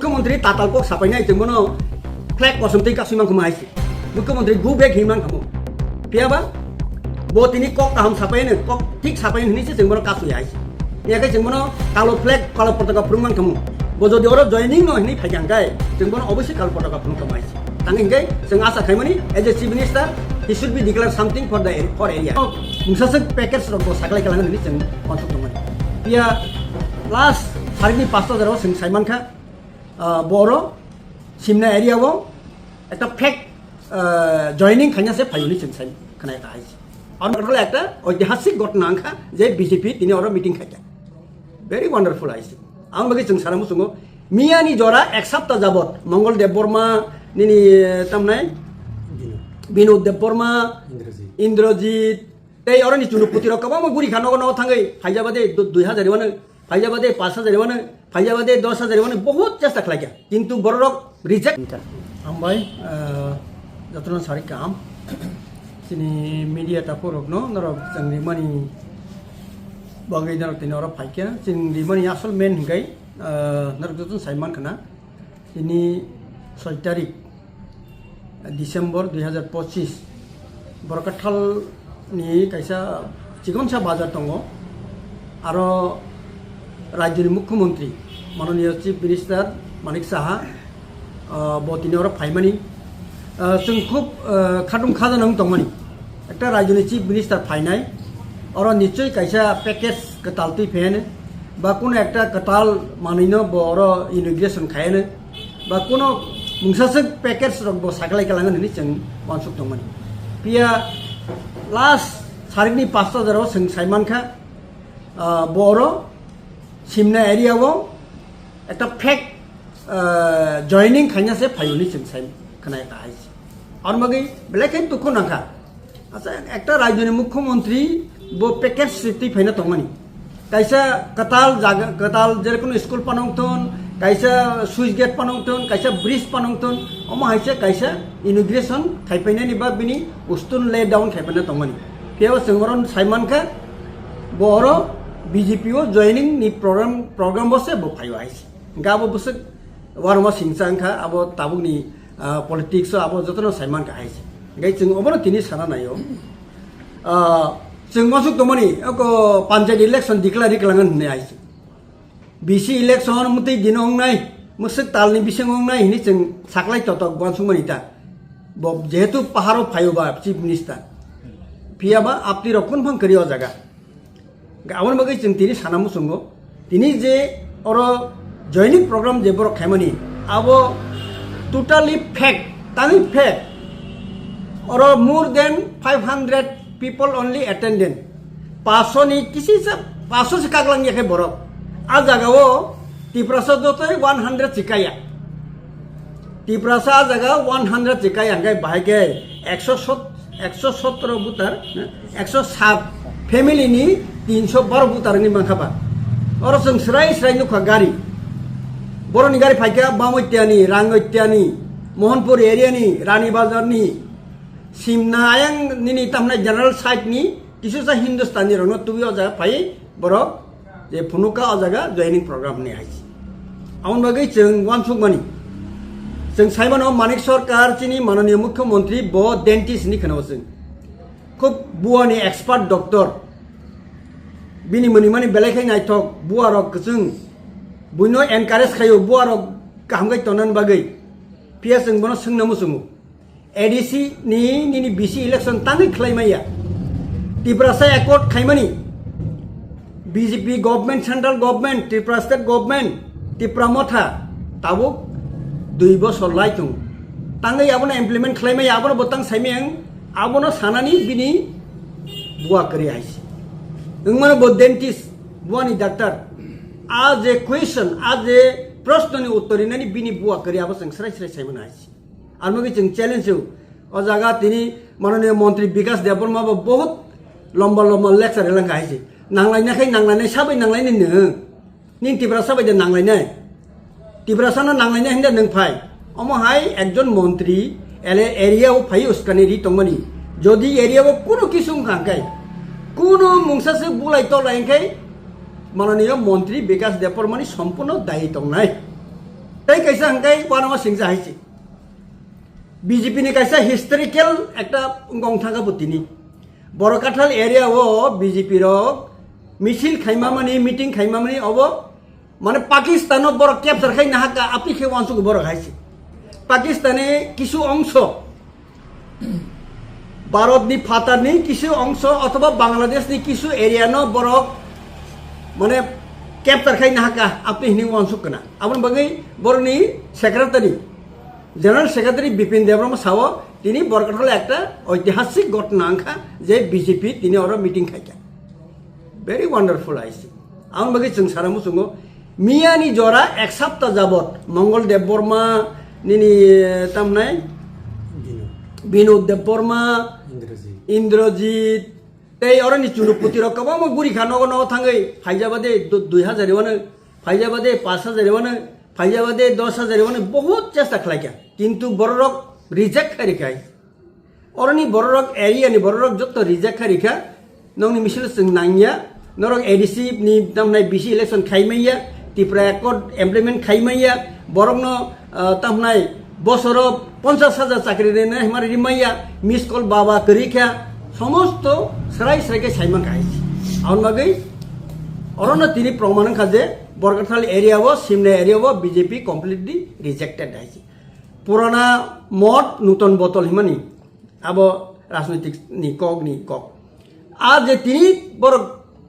मुख्यमंत्री तातालको सापाइनाय जोंबोनो फ्लैग कसमतै कासिमांखौ माहायसि मुख्यमंत्री गु बेग हिमां खामो पियाबा bo tini kok kaham sapain kok tik sapain ini sih जोंबोनो कासु यायसि याके जोंबोनो कालो फ्लैग कालो पताका फुरुंमान खामो bo jodi oro joining no hini phaijangai जोंबोनो obviously कालो पताका फुरुं खामायसि tanginggai जों आसा खायमानि as a chief minister he should be declare something for the area mungsasek package rokbo saklai kalangan ini जों konsep dongmani pia last सारिनि 5000 जों साइमानखा बर' सिमना एरियाव একটা fake joining খাইনাছে ফাইনি जों साइ खोनाय खाहायसि और একটা ঐতিহাসিক ঘটনা আঙ্খা যে বিজেপি তিনি ওর মিটিং খাইতা ভেরি ওয়ান্ডারফুল আইসি आं बागै जों सारा मुसुङो मियानि जरा एक सप्ताह जाबत मंगल देव बर्मा निनि तामनाय बिनोद देव बर्मा इंद्रजीत तै अरनि चुनुपुति रकबा म गुरि खानो न थांगै फाइजाबादे 2000 वानो फाइजाबादे 5000 वानो फाइजाबादे 10000 वानो बहुत चेष्टा खालाया किन्तु बररक रिजेक्ट आमबाय जतन सारि काम सिनि मीडिया ताफोरकनो नरक जोंनि मानि बागै नरक तिन अर फाइके जोंनि मानि आसल मेन हिंगाय नरक जतन साइमान खाना दिनै 6 तारिख डिसेम्बर 2025 बरकाथालनि कायसा चिकनसा बाजार दङ आरो राज्यनि मुख्यमंत्री माननीय चीफ मिनिस्टार मानिक साहा बतिनि अर फाइमानि जों खूब खादुम खाजानां दंमानि একটা राज्यनि चीफ मिनिस्टार फाइनाय और निश्चय कैसा पैकेज कतालती फेन बा कोनो একটা कताल मानिनो बर इनग्रेशन खायनो बा कोनो मुंसासक पैकेज रकबो सागलाय कालांगन नि जों वानसुक दंमानि पिया लास्ट सारिनि 5000 जों साइमानखा बर' सिमना एरियाव একটা ফেক জয়নিং খাইনাছে ফাইনি जों साइ खोनाय खाहायसि और मगै ब्लैक एंड तुखो नाखा अच्छा একটা राज्यनि मुख्यमंत्री बो पैकेज सिटी फाइना दंमानि कैसा कताल जागा कताल जेरखम स्कूल पानंथन कैसा सुइच गेट पानंथन कैसा ब्रिज पानंथन अमा हाइसे कैसा इनग्रेशन खाइफाइनानि बा बिनि उस्तुन ले डाउन खाइफाइना दंमानि बेयाव जोंरन साइमानखा बर' बीजेपीओ जॉइनिंग नि प्रोग्राम बसे बो फाइव आइसि गाबो बसे वारमा सिंसांखा अब ताबुनि पॉलिटिक्स अब जतन साइमान का आइसि गाय जों अबनो तिनि साना नायो जों मासुक दमनि पंचायत इलेक्शन डिक्लेयर खालामगोन होननाय आइसि बीसी इलेक्शन मुतै दिनंनाय मुसक तालनि बिसंनाय हिनि जों साखलाय ततक बानसुमनि ता जेहेतु पाहाराव फायोबा चीफ मिनिस्टार पियाबा आपनि रखन फां करियो जागा गावन बगै जों तिनि साना मुसुंगो तिनि जे और जॉइनिंग प्रोग्राम जे बर खायमानि आबो टोटली फेक तानि फेक और more than 500 people only attended 500 ni kisi sa 500 se kaglang yakai borok a jagao tiprasa dotoi 100 chikaya tiprasa jaga 100 chikaya gai bahage 117 butar 107 family ni 312 butar ni mangkhaba और जों स्राय नुखा गारि बर'नि गारि फाइका बामैत्यानि राङैत्यानि मोहनपुर एरियानि रानी बाजारनि सिमना आयं निनि तामनाय जनरल साइटनि किसुसा हिंदुस्तानी रंग तुबि अजा फाइ बर' जे फुनुका अजागा जॉइनिंग प्रोग्राम नि आइसि आउन बागै जों वानसुकमानि जों साइमानो मानिक सरकार चिनि माननीय मुख्यमंत्री ब डेंटिस्ट नि खोनाव जों खूब बुआनि एक्सपर्ट डॉक्टर बिनि मनि माने बेलायखाय नायथक बुआरक जों बुइनो एनकारेज खायो बुआरक गाहामगाय तनन बागै पिया जों बनो सोंना मुसुमु एडीसी नि बीसी इलेक्शन तांगै खलायमाया त्रिपुरा एकॉर्ड खायमानि BJP government central government Tripura state government Tripura मथा ताबो 2 बोसोर लाइथुं तांगै आबनो इमप्लिमेंट खलायमाया आबनो बतां साइमें आबनो सानानि बिनि बुआ करि आइसि नोंमानो बो डेंटिस्ट बुआनि डाक्टर आज ए क्वेश्चन आज ए प्रश्ननि उत्तरिनानि बिनि बुआ करि आबो जों स्राय साइमोन आइसि আর মগে जों চ্যালেঞ্জ ও জায়গা তিনি মাননীয় মন্ত্রী বিকাশ দেববর্মা বহুত লম্বা লম্বা লেকচার এলাং গাইছে নাংলাইনাখাই নাংলাইনাय সাবাই नांलायनो निं त्रिपुरा साबायदो नांलायनाय त्रिपुरा साना नांलायनाय हिंदा नों फाय अमहाय एकजन मन्त्री एले एरियाव फाय उस्कानि रि तंमानि जदि एरियाव कोनो किसुं खांखाय कोनो मुंसासे बुलाय तलायखाय माननीय मन्त्री विकास देबबर्मानि सम्पूर्ण दायी दंनाय তাই কাইসা হাঙ্কাই ওয়ানামা সিংসা হাইছে বিজেপি ni kaisa historical একটা গং থাকা পতিনি বড়কাঠাল এরিয়া ও বিজেপি রক মিছিল খাইমামানি মিটিং খাইমামানি অব মানে পাকিস্তান বড় ক্যাপচার খাই না হাকা আপনি খে অংশ বড় খাইছে পাকিস্তানে কিছু অংশ ভারতনি ফাতারনি কিছু অংশ অথবা বাংলাদেশনি কিছু এরিয়া ন বড় মানে ক্যাপচার খাই না হাকা আপনি হিনি অংশ কেনা আপন বাগৈ বড়নি secretary general secretary Bipin Debbarma সাও তিনি বরকাঠাল একটা ঐতিহাসিক ঘটনা আঙ্খা যে বিজেপি তিনি ওরা মিটিং খাইকা ভেরি ওয়ান্ডারফুল আইসি আমার বাকি जों সারামু সঙ্গ মিয়ানি জরা এক সপ্তাহ যাবত মঙ্গল দেববর্মা নিনি তামনাই বিনোদ দেববর্মা ইন্দ্রজিৎ তাই ওরা নি চুনুপতি রকম আমার গুড়ি খানো ন থাঙ্গই ফাইজাবাদে 2000 এওয়ানো ফাইজাবাদে 5000 এওয়ানো ফাইজাবাদে 10,000 এওয়ানো বহুত চেষ্টা খাইকা কিন্তু বড় রক রিজেক্ট খারিখাই অরনি বড় রক এরিয়া নি বড় রক যত রিজেক্ট খারিখা নংনি মিছিল जों নাইয়া নরক এডিসি নি তামনাই বিসি ইলেকশন খাইমাইয়া ত্রিপুরা একট এমপ্লয়মেন্ট খাইমাইয়া বরং তামনাই বছর 50,000 চাকরি রেনে হিমার রিমাইয়া মিস কল বাবা করিখা সমস্ত সরাই সরাইকে সাইমান খাইছি আউন বাগৈ অরণ্য তিনি প্রমাণ খাজে বরকাঠাল এরিয়াও সিমলা এরিয়াও বিজেপি কমপ্লিটলি রিজেক্টেড আইছি পুরানা মদ নূতন বোতল হিমানি আবো রাজনৈতিক নি কক আর যে তিনি বড়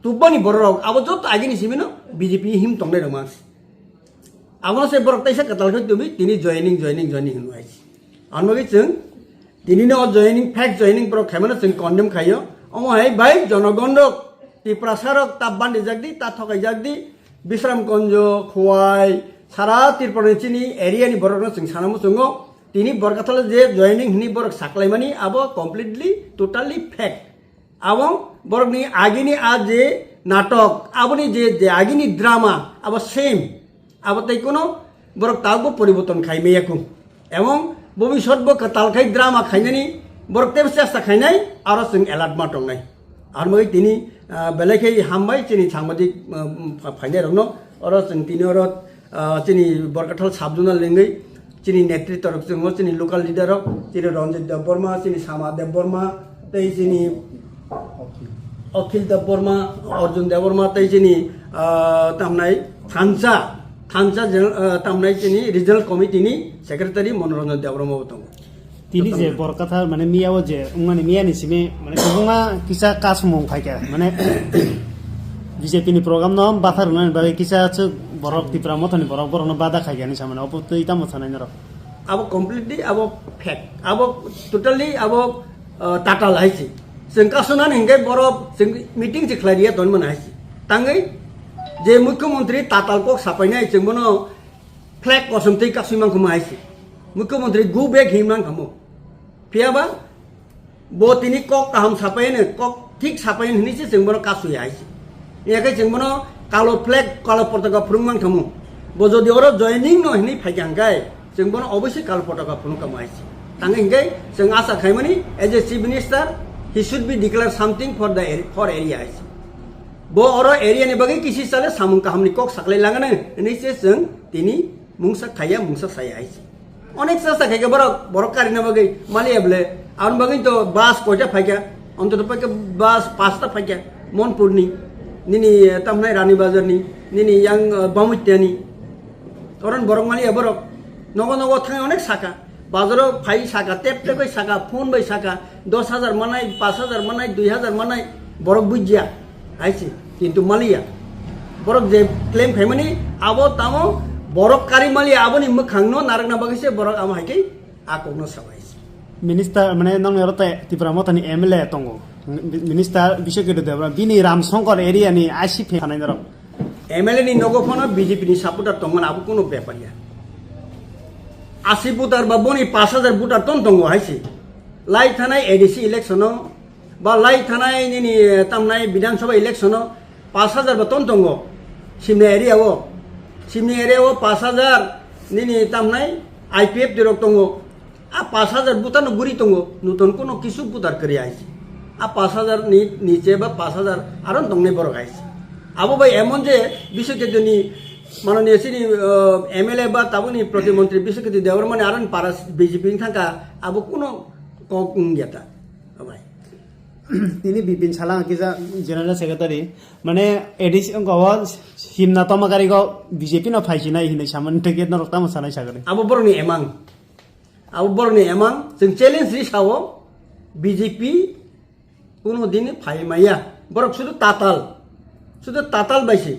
তুব্বানি বড় রক আবো যত আগিনি সিমিনো বিজেপি হিম তংনাই রমাস আবো সে বড় তাইসা কাতাল খাই তুমি তিনি জয়েনিং হনো আইছি আউন বাগৈ जों তিনি ন জয়েনিং ফ্যাক্ট জয়েনিং বড় খাইমানো जों কন্ডেম খাইও অমহাই ভাই জনগণক ত্রিপুরা সারক তাপ বান্দি জাগদি তা থকাই জাগদি বিশ্রামগঞ্জ খোয়াই সারা ত্রিপুরা চিনি এরিয়ানি বড় जों সানামু जों তিনি বরকাঠাল যে জয়েনিং হিনি বড় সাকলাইমানি আবো কমপ্লিটলি টোটালি ফ্যাক্ট এবং বরনি আগিনি আজ যে নাটক আবনি যে আগিনি ড্রামা আবার সেম আবার তাই কোনো বড় তাও পরিবর্তন খাইমেয়াকুম এবং ভবিষ্যৎ তালখাই ড্রামা খাইনানি বড় তেব চেষ্টা খাইনাই আর जों এলার্ট মাটং নাই আর মই তিনি বেলেগে হামবাই চিনি সাংবাদিক ফাইনাই রং আর जों তিনি ওর চিনি বরকাঠাল সাবজুনাল লিঙ্গই চিনি নেতৃত্ব जों চিনি লোকাল লিডার চিনি রঞ্জিত দেববর্মা চিনি শ্যামা দেববর্মা তাই চিনি অখিল দেববর্মা অর্জুন দেববর্মা তাই চিনি তামনাই থানসা তামনাই চিনি রিজনাল কমিটিনি সেক্রেটারি মনোরঞ্জন দেববর্মা দং তিনি যে বরকাথা মানে মিয়াও যে মানে মিয়া নিছিমে মানে গুবুঙা কিসা কাজ মং ফাইকা মানে বিজেপি নি প্রোগ্রাম নম বাথার মানে বাগে কিসা আছে বরক ত্রিপুরা মতনি বরক বরন বাদা খাইগানি সামনে অপত ইতা মছানাই নর আবো কমপ্লিটলি আবো ফ্যাক্ট আবো টোটালি আবো টাটা লাইছি जों कासुनान हिंगे बरफ जों मिटिं जे खलारिया दन मन हाइसी तांगै जे मुख्यमंत्री तातालको सापाइनाय जों बनो फ्लैग कसमथै कासुमान खम हाइसी मुख्यमंत्री गु बेग हिमान खमो फियाबा बो तिनि कक काहम सापायने कक ठीक सापायन हिनिसे जों बनो कासुय हाइसी याकै जों बनो कालो फ्लैग कालो पताका फुरुंमान खमो बो जदि अरो जॉइनिंग न हिनि फाइगांगाय जों बनो अवश्य कालो पताका फुरुंका हाइसी तांगै हिंगे जों आशा खाइमानि as a chief minister he should be declare something for area bo oro area ni bagai kisi sale samung kaham ni kok saklai langane ini se जों tini mungsa khaya mungsa saya aisi onek sasa khaya borok kari na bagai mali able aun bagai to bus koita phaika onto paika bus pasta phaika monpur ni nini tamnai rani bazar ni nini yang bamutya ni oran borok mali borok nogo thang onek saka বাজারও phi শাখা tape টেপে শাখা phone by শাখা 10,000 মানাই 5,000 মানাই 2,000 মানাই বরক বুঝিয়া আইছি কিন্তু মালিয়া বরক যে ক্লেম খাইমানি আবো তামো বরক কারি মালিয়া আবনি মখাংনো নারকনা বাগিছে বরক আম হাইকে আকগনো সাবাইছে মিনিস্টার মানে নং এরতে ত্রিপুরা মতনি এমএলএ তঙ্গো মিনিস্টার বিশ্বকেট দেবরা বিনি রামশঙ্কর এরিয়া নি আইসি ফানাই নরক এমএলএ নি নগফন বিজেপি নি সাপোর্টার তঙ্গন আবো কোনো ব্যাপারিয়া 80 ভোটার বা বনি 5,000 ভোটার তন্তঙ্গ হাইছে লাই থানায় এডিসি ইলেকশন বা লাই থানায় নিনি তামনাই বিধানসভা ইলেকশন 5,000 বা তন্তঙ্গ সিমনা এরিয়াও 5,000 নিনি তামনাই আইপিএফ দিরক তঙ্গ আ 5,000 ভোটার গুরি তঙ্গ নতুন কোন কিছু ভোটার করি আইছে আ 5,000 নিচে বা 5,000 আরন তংনে বড় আইছে আবো ভাই এমন যে বিষয়কে জনি মাননীয় সিনি এমএলএ বা তাবুনি প্রতিমন্ত্রী বিশ্বকৃতি দেওয়ার মানে আরন পারা বিজেপি থাকা আবু কোনো কক গেতা ভাই তিনি বিপিন সালাং কিজা জেনারেল সেক্রেটারি মানে এডিশন গව হিমনা তমাকারি গ বিজেপি ন ফাইছি নাই হিনে সামান থেকে ন রক্তা মসানাই সাগরে আবু বরনি এমাং जों চ্যালেঞ্জ রিসাও বিজেপি কোনোদিন ফাইমাইয়া বরক শুধু তাতাল বাইছে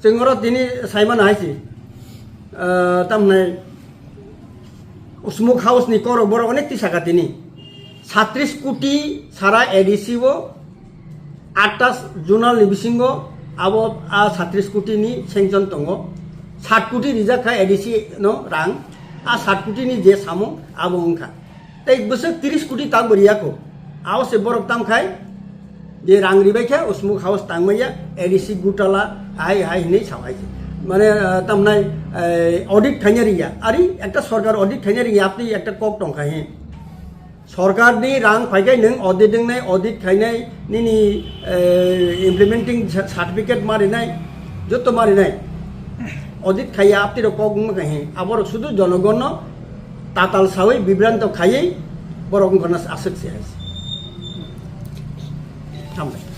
जों তিনি সাইমান হাইছি তামনে স্মোক হাউসনি কর বড় অনেক তিসাকা তিনি 36 কোটি সারা এডিসিও 8 জোনাল নিবিসিঙ্গ আবো 36 কোটি ni সেংজন দङ 60 কোটি রিজার্ভ এডিসি নো রাং 60 কোটি ni যে সামো আবো ওংখা তাই বছর 30 কোটি তা বরিয়াকো আও সে বরক তাম খাই যে রাং রিবাইখা স্মোক হাউস তাংমাইয়া এডিসি গুটালা হাই নেই সাবাইছে মানে তামনাই অডিট খাইনারিয়া আরে একটা সরকার অডিট খাইনারিয়া আপনি একটা কক টংখাই সরকারনি রাং ফাইগাই নং অডিট দংনাই অডিট খাইনাই নিনি ইমপ্লিমেন্টিং সার্টিফিকেট মারিনাই যত মারিনাই অডিট খাইয়া আপনি কক খাই আবার শুধু জনগণ তাতাল সাওই বিভ্রান্ত খাইয়ে বড় গণনা আসছে থামবে